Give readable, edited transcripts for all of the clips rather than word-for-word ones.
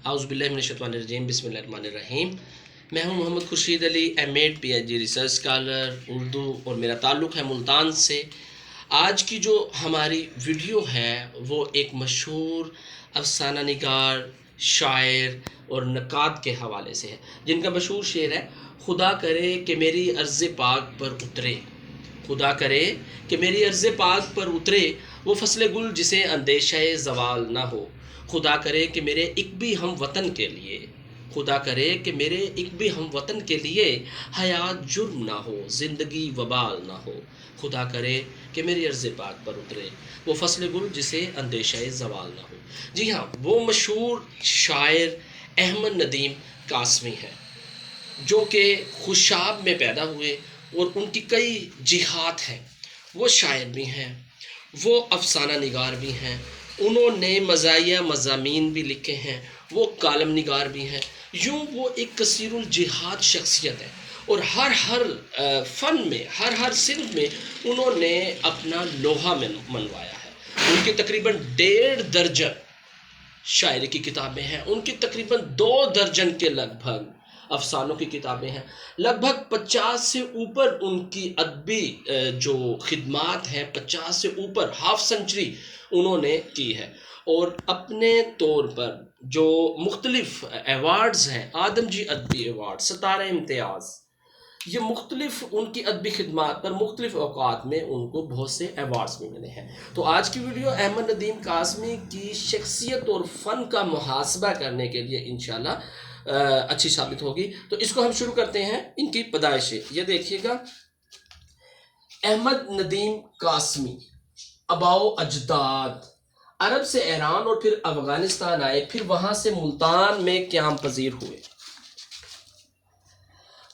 اعوذ باللہ من الشیطان الرجیم، بسم اللہ الرحمن الرحیم۔ میں ہوں Muhammad Khurshid Ali, M Ed P H D research scholar Urdu, اور میرا تعلق ہے ملتان سے۔ آج کی جو ہماری ویڈیو ہے وہ ایک مشہور افسانہ نگار، شاعر اور نقاد کے حوالے سے ہے، جن کا مشہور شعر ہے: خدا کرے کہ میری عرض پاک پر اترے، خدا کرے کہ میری عرض پاک پر اترے، وہ فصل گل جسے اندیشہ زوال نہ ہو۔ خدا کرے کہ میرے ایک بھی ہم وطن کے لیے، خدا کرے کہ میرے ایک بھی ہم وطن کے لیے حیات جرم نہ ہو، زندگی وبال نہ ہو۔ خدا کرے کہ میری عرض پاک پر اترے، وہ فصل گل جسے اندیشہ زوال نہ ہو۔ جی ہاں، وہ مشہور شاعر احمد ندیم قاسمی ہیں، جو کہ خوشاب میں پیدا ہوئے اور ان کی کئی جہات ہیں۔ وہ شاعر بھی ہیں، وہ افسانہ نگار بھی ہیں، انہوں نے مزاحیہ مضامین بھی لکھے ہیں، وہ کالم نگار بھی ہیں۔ یوں وہ ایک کثیر الجہات شخصیت ہے، اور ہر فن میں، ہر صنف میں انہوں نے اپنا لوہا منوایا ہے۔ ان کی تقریباً 1.5 درجن شاعری کی کتابیں ہیں، ان کی تقریباً 2 درجن کے لگ بھگ افسانوں کی کتابیں ہیں، لگ بھگ 50 سے اوپر ان کی ادبی جو خدمات ہیں، 50 سے اوپر، ہاف سنچری انہوں نے کی ہے۔ اور اپنے طور پر جو مختلف ایوارڈز ہیں، آدم جی ادبی ایوارڈ، ستارہ امتیاز، یہ مختلف ان کی ادبی خدمات پر مختلف اوقات میں ان کو بہت سے ایوارڈز بھی ملے ہیں۔ تو آج کی ویڈیو احمد ندیم قاسمی کی شخصیت اور فن کا محاسبہ کرنے کے لیے انشاءاللہ اچھی ثابت ہوگی۔ تو اس کو ہم شروع کرتے ہیں ان کی پیدائش سے۔ یہ دیکھیے گا، احمد ندیم قاسمی آباء و اجداد عرب سے ایران اور پھر افغانستان آئے، پھر وہاں سے ملتان میں قیام پذیر ہوئے۔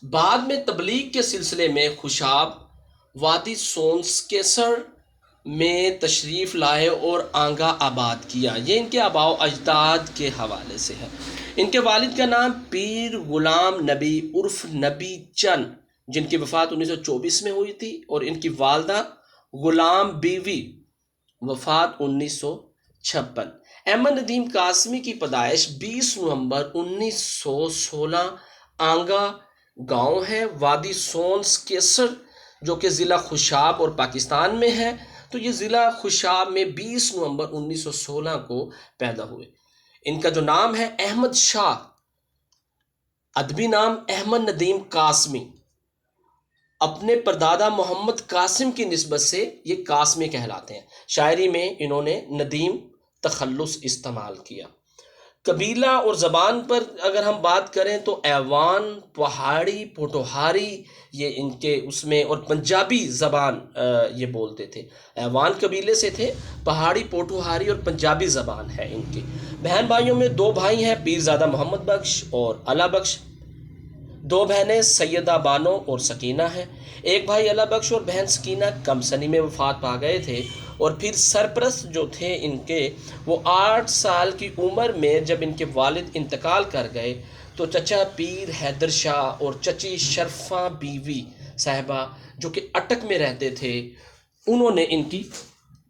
بعد میں تبلیغ کے سلسلے میں خوشاب، وادی سونسکیسر میں تشریف لائے اور آنگا آباد کیا۔ یہ ان کے آباء و اجداد کے حوالے سے ہے۔ ان کے والد کا نام پیر غلام نبی عرف نبی چند، جن کی وفات 1924 میں ہوئی تھی، اور ان کی والدہ غلام بیوی، وفات 1956۔ احمد ندیم قاسمی کی پیدائش 20 نومبر 1916 آنگا گاؤں ہے، وادی سونسکیسر، جو کہ ضلع خوشاب اور پاکستان میں ہے۔ تو یہ ضلع خوشاب میں 20 نومبر 1916 کو پیدا ہوئے۔ ان کا جو نام ہے احمد شاہ، ادبی نام احمد ندیم قاسمی، اپنے پردادا محمد قاسم کی نسبت سے یہ قاسمی کہلاتے ہیں۔ شاعری میں انہوں نے ندیم تخلص استعمال کیا۔ قبیلہ اور زبان پر اگر ہم بات کریں تو ایوان، پہاڑی، پوٹوہاری، یہ ان کے اس میں، اور پنجابی زبان یہ بولتے تھے۔ ایوان قبیلے سے تھے، پہاڑی، پوٹوہاری اور پنجابی زبان ہے ان کی۔ بہن بھائیوں میں 2 بھائی ہیں، پیرزادہ محمد بخش اور علا بخش۔ 2 بہنیں سیدہ بانو اور سکینہ ہیں۔ ایک بھائی علا بخش اور بہن سکینہ کم سنی میں وفات پا گئے تھے، اور پھر سرپرست جو تھے ان کے، وہ 8 سال کی عمر میں جب ان کے والد انتقال کر گئے تو چچا پیر حیدر شاہ اور چچی شرفاں بیوی صاحبہ، جو کہ اٹک میں رہتے تھے، انہوں نے ان کی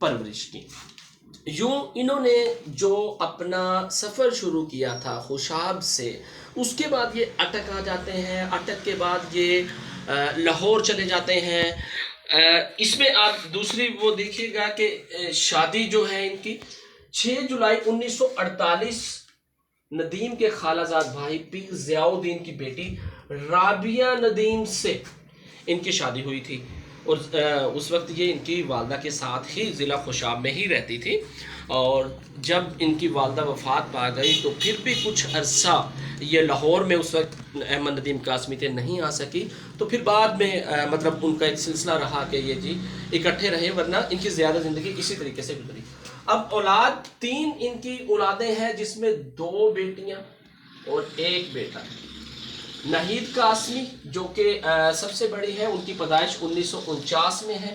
پرورش کی۔ یوں انہوں نے جو اپنا سفر شروع کیا تھا خوشاب سے، اس کے بعد یہ اٹک آ جاتے ہیں۔ اٹک کے بعد یہ لاہور چلے جاتے ہیں۔ اس میں آپ دوسری وہ دیکھیے گا کہ شادی جو ہے ان کی 6 جولائی 1948 ندیم کے خالہ زاد بھائی پیر ضیاء الدین کی بیٹی رابعہ ندیم سے ان کی شادی ہوئی تھی، اور اس وقت یہ ان کی والدہ کے ساتھ ہی ضلع خوشاب میں ہی رہتی تھی۔ اور جب ان کی والدہ وفات پا گئی تو پھر بھی کچھ عرصہ یہ لاہور میں اس وقت احمد ندیم قاسمی تھے نہیں آ سکی، تو پھر بعد میں مطلب ان کا ایک سلسلہ رہا کہ یہ جی اکٹھے رہے، ورنہ ان کی زیادہ زندگی اسی طریقے سے گزری۔ اب اولاد 3 ان کی اولادیں ہیں، جس میں 2 بیٹیاں اور 1 بیٹا۔ نہید قاسمی جو کہ سب سے بڑی ہے، ان کی پیدائش 1949 میں ہے۔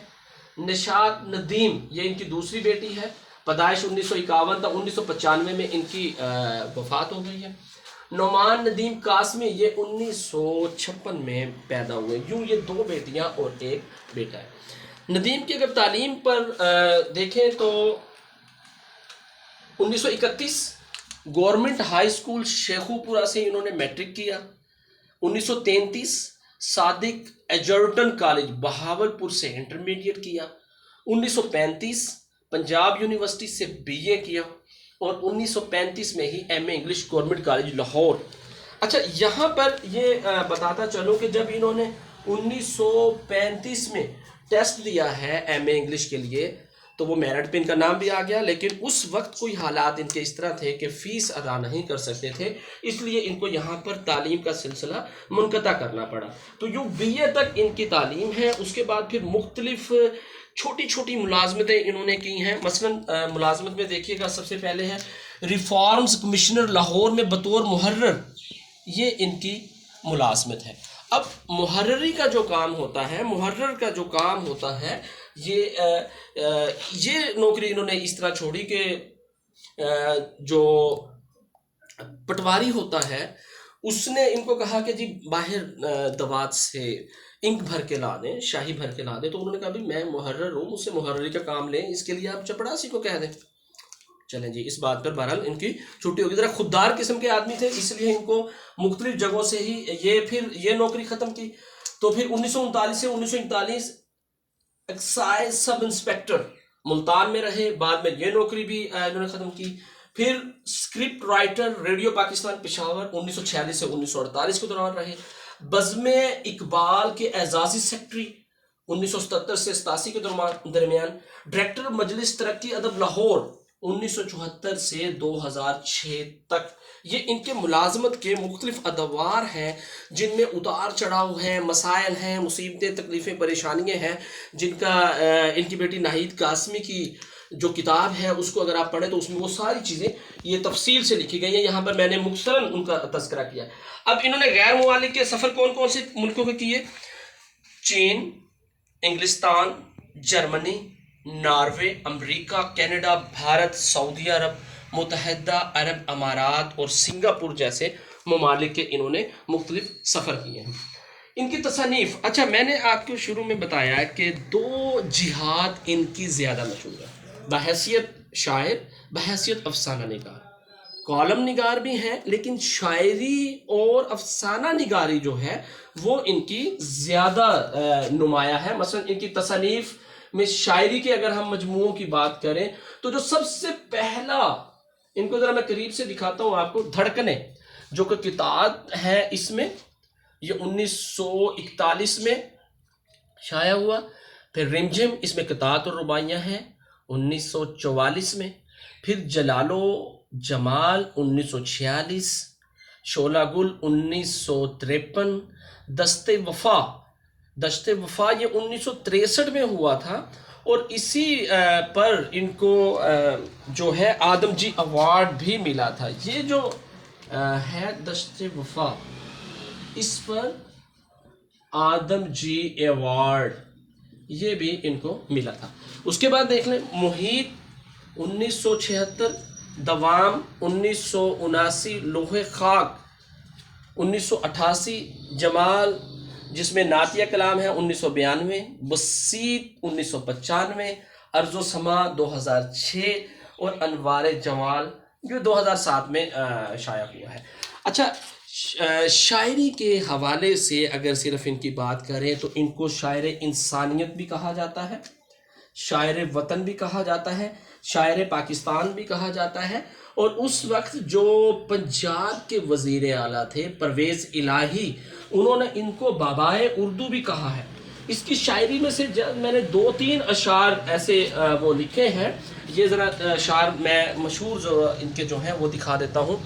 نشاط ندیم، یہ ان کی دوسری بیٹی ہے، پیدائش 1951 تا 1995 میں ان کی وفات ہو گئی ہے۔ نعمان ندیم قاسمی، یہ 1956 میں پیدا ہوئے۔ یوں یہ 2 بیٹیاں اور 1 بیٹا ہے۔ ندیم کی اگر تعلیم پر دیکھیں تو 1931 گورنمنٹ ہائی اسکول شیخو پورہ سے انہوں نے میٹرک کیا. 1933 صادق ایجرٹن کالج بہاولپور سے انٹرمیڈیٹ کیا. 1935 پنجاب یونیورسٹی سے بی اے کیا اور 1935 میں ہی M A English government college Lahore. اچھا یہاں پر یہ بتاتا چلوں کہ جب انہوں نے 1935 میں ٹیسٹ دیا ہے ایم اے انگلش کے لیے تو وہ میرٹ پہ ان کا نام بھی آ گیا، لیکن اس وقت کوئی حالات ان کے اس طرح تھے کہ فیس ادا نہیں کر سکتے تھے، اس لیے ان کو یہاں پر تعلیم کا سلسلہ منقطع کرنا پڑا. تو جو بی اے تک ان کی تعلیم ہے، اس کے بعد پھر مختلف چھوٹی چھوٹی ملازمتیں انہوں نے کی ہیں. مثلا ملازمت میں دیکھیے گا سب سے پہلے ہے ریفارمز کمشنر لاہور میں بطور محرر، یہ ان کی ملازمت ہے. اب محرری کا جو کام ہوتا ہے، محرر کا جو کام ہوتا ہے، یہ نوکری انہوں نے اس طرح چھوڑی کہ جو پٹواری ہوتا ہے اس نے ان کو کہا کہ جی باہر دوات سے انک بھر کے لا دیں، شاہی بھر کے لا دیں. تو انہوں نے کہا بھی میں محرر ہوں، مجھ سے محرری کا کام لیں، اس کے لیے آپ چپڑاسی کو کہہ دیں. چلیں جی، اس بات پر بہرحال ان کی چھٹی ہوگی. ذرا خوددار قسم کے آدمی تھے، اس لیے ان کو مختلف جگہوں سے ہی یہ نوکری ختم کی. تو پھر 1939 سے 1941 ایکسائز سب انسپیکٹر ملتان میں رہے. بعد میں یہ نوکری بھی انہوں نے ختم کی. پھر script writer radio Pakistan Peshawar 1946 سے 1948 کے دوران رہے. بزم اقبال کے اعزازی سیکرٹری 1977 سے 87 کے درمیان. ڈائریکٹر مجلس ترقی ادب لاہور 1974 سے 2006 تک. یہ ان کے ملازمت کے مختلف ادوار ہیں جن میں اتار چڑھاؤ ہیں، مسائل ہیں، مصیبتیں، تکلیفیں، پریشانیاں ہیں، جن کا ان کی بیٹی ناہید قاسمی کی جو کتاب ہے اس کو اگر آپ پڑھیں تو اس میں وہ ساری چیزیں یہ تفصیل سے لکھی گئی ہیں. یہاں پر میں نے مختصراً ان کا تذکرہ کیا. اب انہوں نے غیر ممالک کے سفر کون کون سے ملکوں کے کیے؟ چین، انگلستان، جرمنی، ناروے، امریکہ، کینیڈا، بھارت، سعودی عرب، متحدہ عرب امارات اور سنگاپور جیسے ممالک کے انہوں نے مختلف سفر کیے ہیں. ان کی تصانیف، اچھا میں نے آپ کو شروع میں بتایا کہ 2 جہاد ان کی زیادہ مشہور ہے بحیثیت شاعر، بحیثیت افسانہ نگار. کالم نگار بھی ہیں لیکن شاعری اور افسانہ نگاری جو ہے وہ ان کی زیادہ نمایاں ہے. مثلا ان کی تصانیف میں شاعری کے اگر ہم مجموعوں کی بات کریں تو جو سب سے پہلا، ان کو ذرا میں قریب سے دکھاتا ہوں آپ کو، دھڑکنے جو کہ کتاب ہے، اس میں یہ 1941 میں شائع ہوا. پھر رمجھم، اس میں قطعات اور رباعیاں ہیں 1944 میں. پھر جلال و جمال 1946، شعلہ گل 1953، دست وفا یہ 1963 میں ہوا تھا. اور اسی پر ان کو جو ہے آدم جی ایوارڈ بھی ملا تھا. یہ جو ہے دست وفا، اس پر آدم جی ایوارڈ یہ بھی ان کو ملا تھا. اس کے بعد دیکھ لیں محیط 1976، دوام 1979، لوح خاک 1988، جمال جس میں نعتیہ کلام ہے 1992، بسیط 1995، ارض و سما 2006 اور انوار جمال جو 2007 میں شائع ہوا ہے. اچھا شاعری کے حوالے سے اگر صرف ان کی بات کریں تو ان کو شاعر انسانیت بھی کہا جاتا ہے، شاعر وطن بھی کہا جاتا ہے، شاعر پاکستان بھی کہا جاتا ہے. اور اس وقت جو پنجاب کے وزیر اعلیٰ تھے پرویز الہی، انہوں نے ان کو بابائے اردو بھی کہا ہے. اس کی شاعری میں سے میں نے 2-3 اشعار ایسے وہ لکھے ہیں. یہ ذرا اشعار میں مشہور جو ان کے جو ہیں وہ دکھا دیتا ہوں.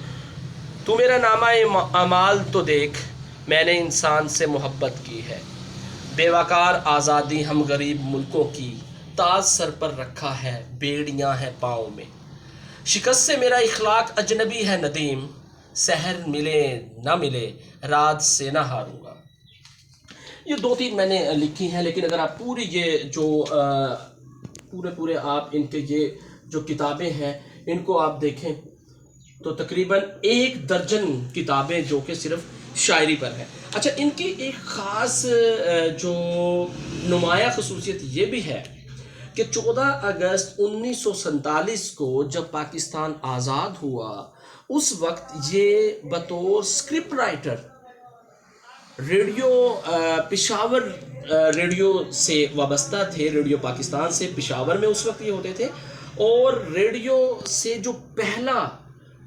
تو میرا نامہ اعمال تو دیکھ، میں نے انسان سے محبت کی ہے، بے وقار آزادی ہم غریب ملکوں کی، تاج سر پر رکھا ہے بیڑیاں ہیں پاؤں میں، شکست سے میرا اخلاق اجنبی ہے ندیم، سحر ملے نہ ملے رات سے نہ ہاروں گا. یہ 2-3 میں نے لکھی ہیں، لیکن اگر آپ پوری یہ جو پورے آپ ان کے یہ جو کتابیں ہیں ان کو آپ دیکھیں تو تقریباً 1 درجن کتابیں جو کہ صرف شاعری پر ہیں. اچھا ان کی ایک خاص جو نمایاں خصوصیت یہ بھی ہے کہ 14 اگست 1947 کو جب پاکستان آزاد ہوا اس وقت یہ بطور script writer radio Peshawar radio سے وابستہ تھے، ریڈیو پاکستان سے پشاور میں اس وقت یہ ہوتے تھے، اور ریڈیو سے جو پہلا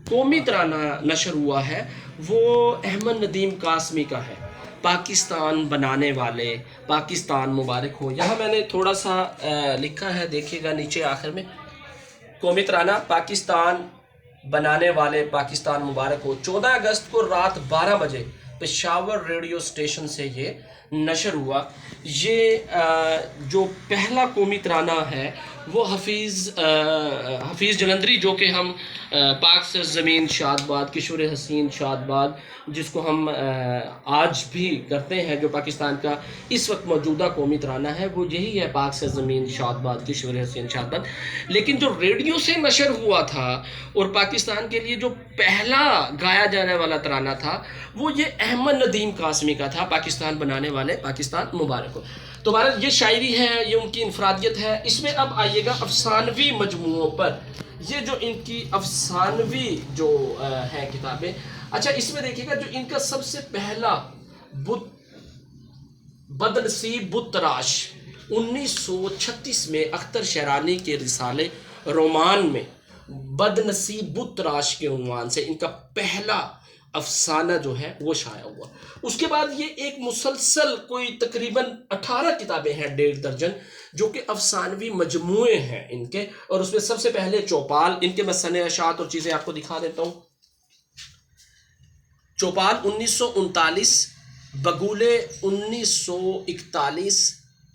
قومی ترانہ نشر ہوا ہے وہ احمد ندیم قاسمی کا ہے، پاکستان بنانے والے پاکستان مبارک ہو۔ یہاں میں نے تھوڑا سا لکھا ہے، دیکھیے گا نیچے آخر میں، قومی ترانہ پاکستان بنانے والے پاکستان مبارک ہو، 14 اگست کو رات 12 بجے پشاور ریڈیو اسٹیشن سے یہ نشر ہوا۔ یہ جو پہلا قومی ترانہ ہے وہ حفیظ جلندری، جو کہ ہم پاک سرزمین شاد باد کشور حسین شاد باد جس کو ہم آج بھی کرتے ہیں، جو پاکستان کا اس وقت موجودہ قومی ترانہ ہے وہ یہی ہے، پاک سرزمین شاد باد کشور حسین شاد باد۔ لیکن جو ریڈیو سے نشر ہوا تھا اور پاکستان کے لیے جو پہلا گایا جانے والا ترانہ تھا وہ یہ احمد ندیم قاسمی کا تھا، پاکستان بنانے والے پاکستان مبارک ہو۔ تو بھارت یہ شاعری ہے، یہ ان کی انفرادیت ہے۔ اس میں اب آئیے گا افسانوی مجموعوں پر، یہ جو ان کی افسانوی جو ہیں کتابیں۔ اچھا، اس میں دیکھیے گا جو ان کا سب سے پہلا بد نصیب بت تراش 1936 میں اختر شیرانی کے رسالے رومان میں بد نصیب بت تراش کے عنوان سے ان کا پہلا افسانہ جو ہے وہ شائع ہوا۔ اس کے بعد یہ ایک مسلسل کوئی تقریباً 18 کتابیں ہیں، 1.5 درجن، جو کہ افسانوی مجموعے ہیں ان کے، اور اس میں سب سے پہلے چوپال، ان کے میں سنِ اشاعت اور چیزیں آپ کو دکھا دیتا ہوں۔ چوپال 1939، بگولے 1941،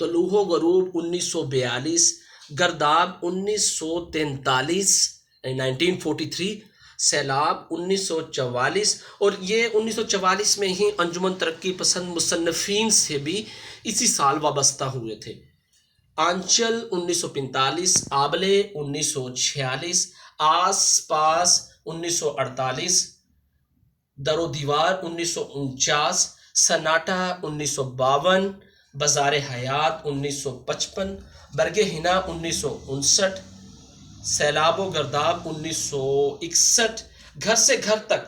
طلوع و غروب 1942، گرداب 1943 1943، سیلاب 1944، اور یہ 1944 میں ہی انجمن ترقی پسند مصنفین سے بھی اسی سال وابستہ ہوئے تھے۔ آنچل 1945، آبلے 1946، آس پاس 1948، در و دیوار 1949، سناٹا 1952، بازار حیات 1955، برگ حنا 1959، سیلاب و گرداب 1961، گھر سے گھر تک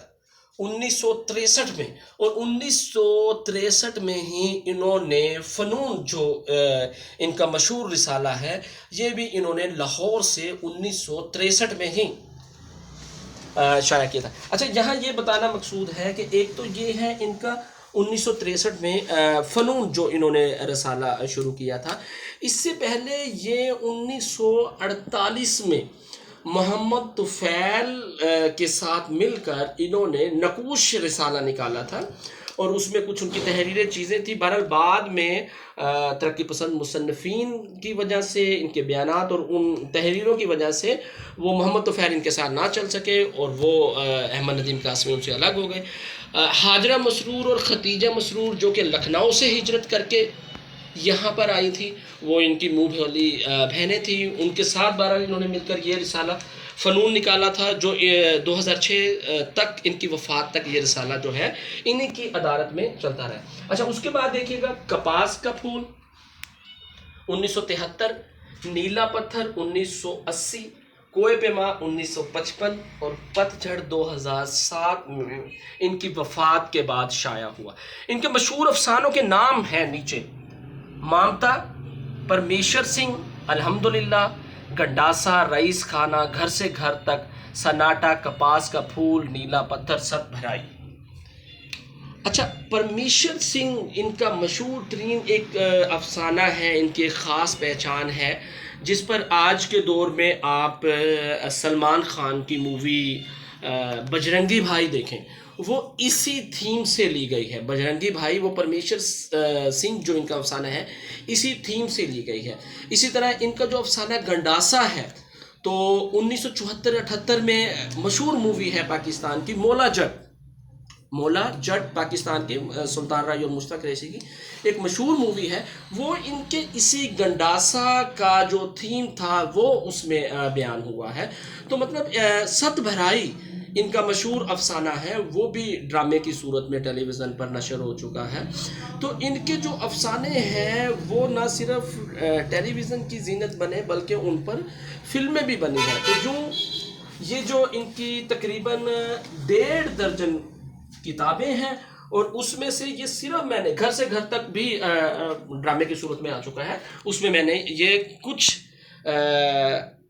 1963 میں، اور 1963 میں ہی انہوں نے فنون جو ان کا مشہور رسالہ ہے یہ بھی انہوں نے لاہور سے 1963 میں ہی شائع کیا تھا۔ اچھا، یہاں یہ بتانا مقصود ہے کہ ایک تو یہ ہے ان کا 1963 میں فنون جو انہوں نے رسالہ شروع کیا تھا، اس سے پہلے یہ 1948 میں محمد طفیل کے ساتھ مل کر انہوں نے نقوش رسالہ نکالا تھا، اور اس میں کچھ ان کی تحریریں چیزیں تھیں۔ بہرحال بعد میں ترقی پسند مصنفین کی وجہ سے، ان کے بیانات اور ان تحریروں کی وجہ سے وہ محمد طفیل ان کے ساتھ نہ چل سکے، اور وہ احمد ندیم قاسمی ان سے الگ ہو گئے۔ ہاجرہ مسرور اور ختیجہ مسرور جو کہ لکھنؤ سے ہجرت کر کے یہاں پر آئی تھی، وہ ان کی منہ بھولی بہنیں تھیں، ان کے ساتھ بہرحال انہوں نے مل کر یہ رسالہ فنون نکالا تھا، جو 2006 تک ان کی وفات تک یہ رسالہ جو ہے انہی کی ادارت میں چلتا رہا۔ اچھا، اس کے بعد دیکھیے گا کپاس کا پھول 1973، نیلا پتھر 1980، کوئے پیما 1955، اور پت جھڑ 2007 میں ان کی وفات کے بعد شائع ہوا۔ ان کے مشہور افسانوں کے نام ہیں نیچے: مامتا، پرمیشر سنگھ، الحمدللہ، گنڈاسا، رئیس خانہ، گھر سے گھر تک، سناٹا، کپاس کا پھول، نیلا پتھر، ست بھرائی۔ اچھا، پرمیشر سنگھ ان کا مشہور ترین ایک افسانہ ہے، ان کی ایک خاص پہچان ہے، جس پر آج کے دور میں آپ سلمان خان کی مووی بجرنگی بھائی دیکھیں، وہ اسی تھیم سے لی گئی ہے۔ بجرنگی بھائی، وہ پرمیشر سنگھ جو ان کا افسانہ ہے اسی تھیم سے لی گئی ہے۔ اسی طرح ان کا جو افسانہ گنڈاسا ہے تو 1974-78 میں مشہور مووی ہے پاکستان کی مولا جٹ، پاکستان کے سلطان رائی اور مشتاق ریشی کی ایک مشہور مووی ہے، وہ ان کے اسی گنڈاسا کا جو تھیم تھا وہ اس میں بیان ہوا ہے۔ تو مطلب ست بھرائی ان کا مشہور افسانہ ہے، وہ بھی ڈرامے کی صورت میں ٹیلی ویژن پر نشر ہو چکا ہے۔ تو ان کے جو افسانے ہیں وہ نہ صرف ٹیلی ویژن کی زینت بنے بلکہ ان پر فلمیں بھی بنی ہیں۔ تو یوں یہ جو ان کی تقریباً 1.5 درجن کتابیں ہیں، اور اس میں سے یہ صرف میں نے گھر سے گھر تک بھی ڈرامے کی صورت میں آ چکا ہے، اس میں نے یہ کچھ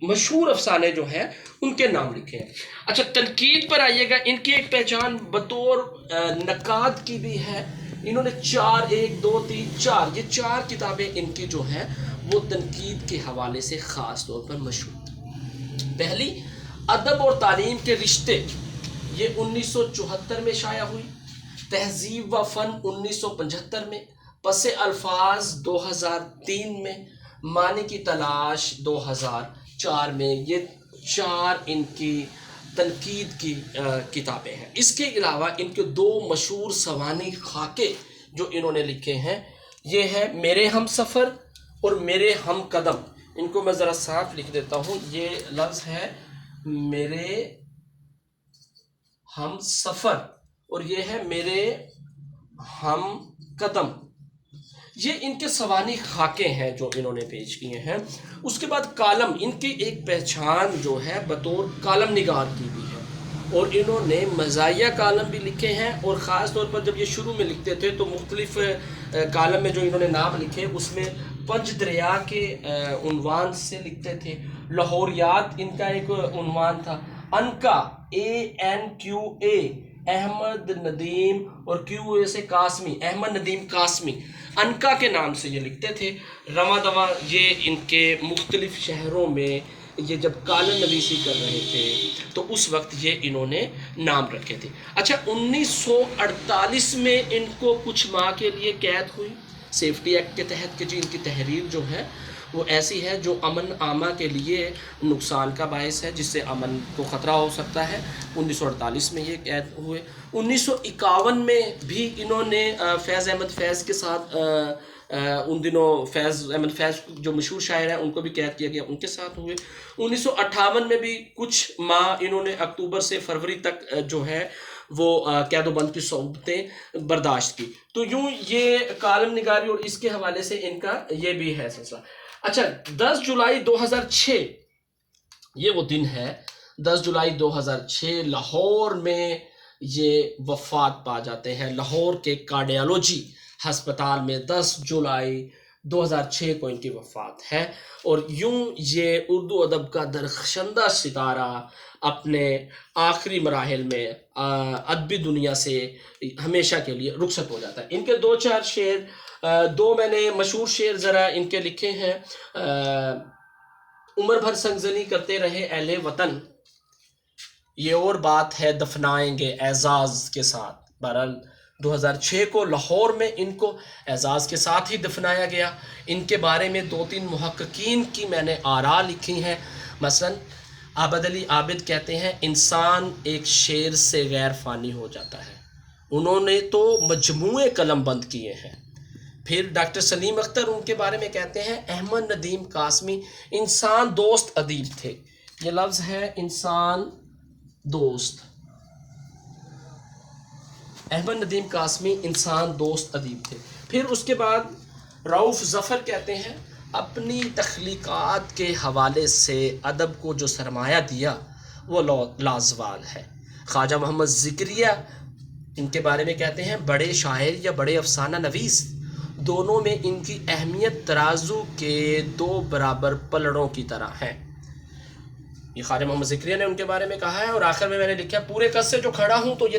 مشہور افسانے جو ہیں ان کے نام لکھے ہیں۔ اچھا، تنقید پر آئیے گا، ان کی ایک پہچان بطور نقاد کی بھی ہے۔ انہوں نے 4 کتابیں ان کی جو ہیں وہ تنقید کے حوالے سے خاص طور پر مشہور۔ پہلی، ادب اور تعلیم کے رشتے، یہ 1974 میں شائع ہوئی۔ تہذیب و فن 1975 میں، پس الفاظ 2003 میں، معنی کی تلاش 2004 میں۔ یہ 4 ان کی تنقید کی کتابیں ہیں۔ اس کے علاوہ ان کے 2 مشہور سوانح خاکے جو انہوں نے لکھے ہیں، یہ ہے میرے ہم سفر اور میرے ہم قدم۔ ان کو میں ذرا صاف لکھ دیتا ہوں۔ یہ لفظ ہے میرے ہم سفر اور یہ ہے میرے ہم قدم۔ یہ ان کے سوانح خاکے ہیں جو انہوں نے پیش کیے ہیں۔ اس کے بعد کالم، ان کی ایک پہچان جو ہے بطور کالم نگار کی بھی ہے، اور انہوں نے مزاحیہ کالم بھی لکھے ہیں، اور خاص طور پر جب یہ شروع میں لکھتے تھے تو مختلف کالم میں جو انہوں نے نام لکھے اس میں پنج دریا کے عنوان سے لکھتے تھے۔ لاہوریات ان کا ایک عنوان تھا۔ انکا، ANQA، احمد ندیم، اور QA سے قاسمی، احمد ندیم قاسمی، انکا کے نام سے یہ لکھتے تھے۔ رواں دواں یہ ان کے مختلف شہروں میں یہ جب کالم نویسی کر رہے تھے تو اس وقت یہ انہوں نے نام رکھے تھے۔ اچھا، 1948 میں ان کو کچھ ماہ کے لیے قید ہوئی سیفٹی ایکٹ کے تحت، کہ جی ان کی تحریر جو ہے وہ ایسی ہے جو امن عامہ کے لیے نقصان کا باعث ہے، جس سے امن کو خطرہ ہو سکتا ہے۔ 1948 میں یہ قید ہوئے۔ 1951 میں بھی انہوں نے فیض احمد فیض کے ساتھ، ان دنوں فیض احمد فیض جو مشہور شاعر ہیں ان کو بھی قید کیا گیا، ان کے ساتھ ہوئے۔ 1958 میں بھی کچھ ماہ انہوں نے اکتوبر سے فروری تک جو ہے وہ قید و بند کی صحبتیں برداشت کی۔ تو یوں یہ کالم نگاری اور اس کے حوالے سے ان کا یہ بھی ہے سلسلہ۔ اچھا، 10 جولائی 2006 یہ وہ دن ہے، 10 جولائی 2006 لاہور میں یہ وفات پا جاتے ہیں۔ لاہور کے کارڈیالوجی ہسپتال میں 10 جولائی 2006 کو ان کی وفات ہے۔ اور یوں یہ اردو ادب کا درخشندہ ستارہ اپنے آخری مراحل میں ادبی دنیا سے ہمیشہ کے لیے رخصت ہو جاتا ہے۔ ان کے 2-4 شعر، 2 میں نے مشہور شعر ذرا ان کے لکھے ہیں۔ عمر بھر سنگزنی کرتے رہے اہل وطن، یہ اور بات ہے دفنائیں گے اعزاز کے ساتھ۔ بہرحال 2006 کو لاہور میں ان کو اعزاز کے ساتھ ہی دفنایا گیا۔ ان کے بارے میں 2-3 محققین کی میں نے آراء لکھی ہیں۔ مثلا عابد علی عابد کہتے ہیں انسان ایک شعر سے غیر فانی ہو جاتا ہے، انہوں نے تو مجموعے قلم بند کیے ہیں۔ پھر ڈاکٹر سلیم اختر ان کے بارے میں کہتے ہیں احمد ندیم قاسمی انسان دوست ادیب تھے۔ یہ لفظ ہے انسان دوست، احمد ندیم قاسمی انسان دوست ادیب تھے۔ پھر اس کے بعد رؤف ظفر کہتے ہیں اپنی تخلیقات کے حوالے سے ادب کو جو سرمایہ دیا وہ لازوال ہے۔ خواجہ محمد ذکریہ ان کے بارے میں کہتے ہیں بڑے شاعر یا بڑے افسانہ نویس، دونوں میں ان کی اہمیت ترازو کے 2 برابر پلڑوں کی طرح ہے۔ یہ خواجہ محمد ذکریہ نے ان کے بارے میں کہا ہے۔ اور آخر میں نے لکھا پورے قد سے جو کھڑا ہوں تو یہ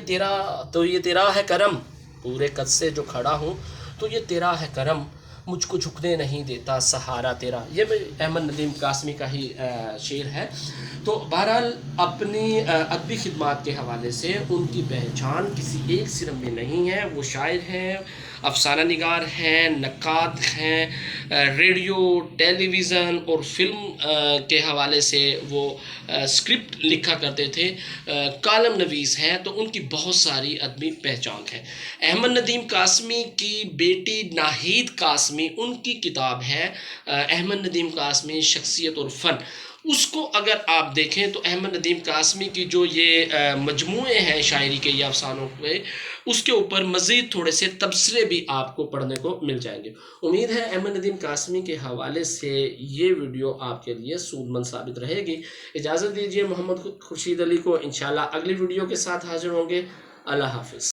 تیرا ہے کرم، پورے قد سے جو کھڑا ہوں تو یہ تیرا ہے کرم، مجھ کو جھکنے نہیں دیتا سہارا تیرا۔ یہ احمد ندیم قاسمی کا ہی شعر ہے۔ تو بہرحال اپنی ادبی خدمات کے حوالے سے ان کی پہچان کسی ایک صرف میں نہیں ہے۔ وہ شاعر ہیں، افسانہ نگار ہیں، نقاد ہیں، ریڈیو، ٹیلی ویژن اور فلم کے حوالے سے وہ اسکرپٹ لکھا کرتے تھے، کالم نویس ہیں، تو ان کی بہت ساری ادبی پہچان ہے۔ احمد ندیم قاسمی کی بیٹی ناہید قاسمی، ان کی کتاب ہے احمد ندیم قاسمی شخصیت اور فن۔ اس کو اگر آپ دیکھیں تو احمد ندیم قاسمی کی جو یہ مجموعے ہیں شاعری کے یا افسانوں پہ، اس کے اوپر مزید تھوڑے سے تبصرے بھی آپ کو پڑھنے کو مل جائیں گے۔ امید ہے احمد ندیم قاسمی کے حوالے سے یہ ویڈیو آپ کے لیے سود مند ثابت رہے گی۔ اجازت دیجیے محمد خورشید علی کو، انشاءاللہ اگلی ویڈیو کے ساتھ حاضر ہوں گے۔ اللہ حافظ۔